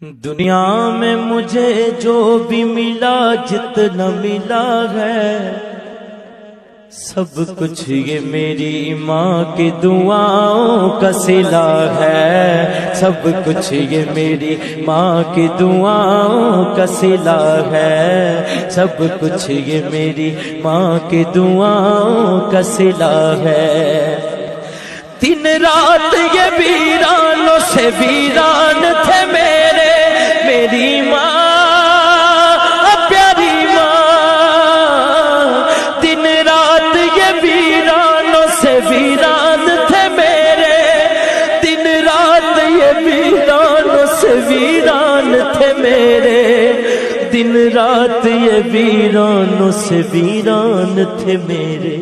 دنیا میں مجھے جو بھی ملا جتنا ملا ہے سب کچھ یہ میری ماں کی دعاؤں کا صلہ ہے، سب کچھ یہ میری ماں کی دعاؤں کا صلہ ہے، سب کچھ یہ میری ماں کی دعاؤں کا صلہ ہے۔ دن رات یہ ویرانوں سے ویران تھے میری ماں پیاری ماں، دن رات یہ ویرانوں سے ویران تھے دن رات یہ ویرانوں سے ویران تھے دن رات یہ ویرانوں سے ویران تھے میرے۔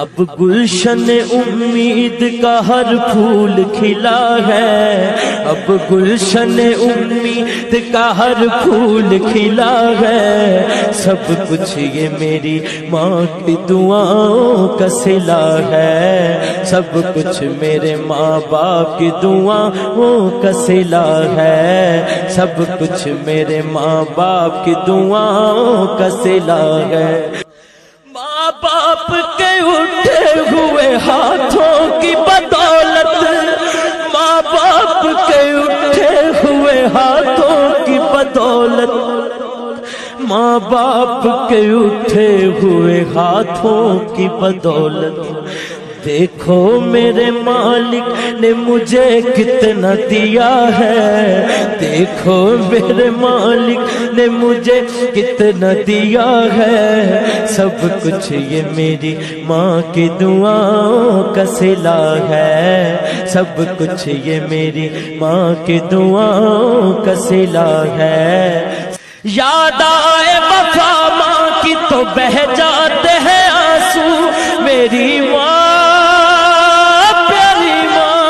اب گلشن امید کا ہر پھول کھلا ہے، اب گلشن امید کا ہر پھول کھلا ہے، سب کچھ یہ میری ماں کی دعاؤں کا صلہ ہے، سب کچھ میرے ماں باپ کی دعاؤں کا صلہ ہے، سب کچھ میرے ماں باپ کی دعاؤں کا صلہ ہے۔ ماں باپ کے اٹھے ہوئے ہاتھوں کی بدولت، ماں باپ کے اٹھے ہوئے ہاتھوں کی بدولت، ماں باپ کے اٹھے ہوئے ہاتھوں کی بدولت، دیکھو میرے مالک نے مجھے کتنا دیا ہے، دیکھو میرے مالک نے مجھے کتنا دیا ہے، سب کچھ یہ میری ماں کی دعاؤں کا صلہ ہے، سب کچھ یہ میری ماں کی دعاؤں کا صلہ ہے۔ یاد آئے وفا ماں کی تو بہہ جاتے ہیں آنسو، میری ماں پیاری ماں،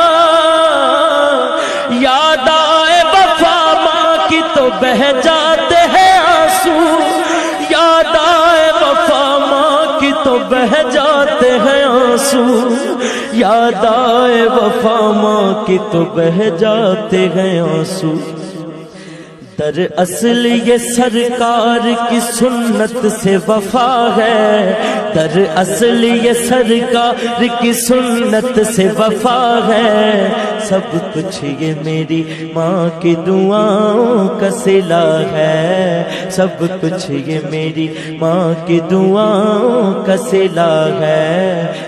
یاد آئے وفا ماں کی تو بہہ جاتے ہیں آنسو، یاد آئے وفا ماں کی تو بہہ جاتے ہیں آنسو، یاد آئے وفا ماں کی تو بہہ جاتے ہیں آنسو۔ دراصل یہ سرکار کی سنت سے وفا ہے، دراصل یہ سرکار کی سنت سے وفا ہے، سب کچھ یہ میری ماں کی دعاؤں کا صلہ ہے، سب کچھ یہ میری ماں کی دعاؤں کا صلہ ہے۔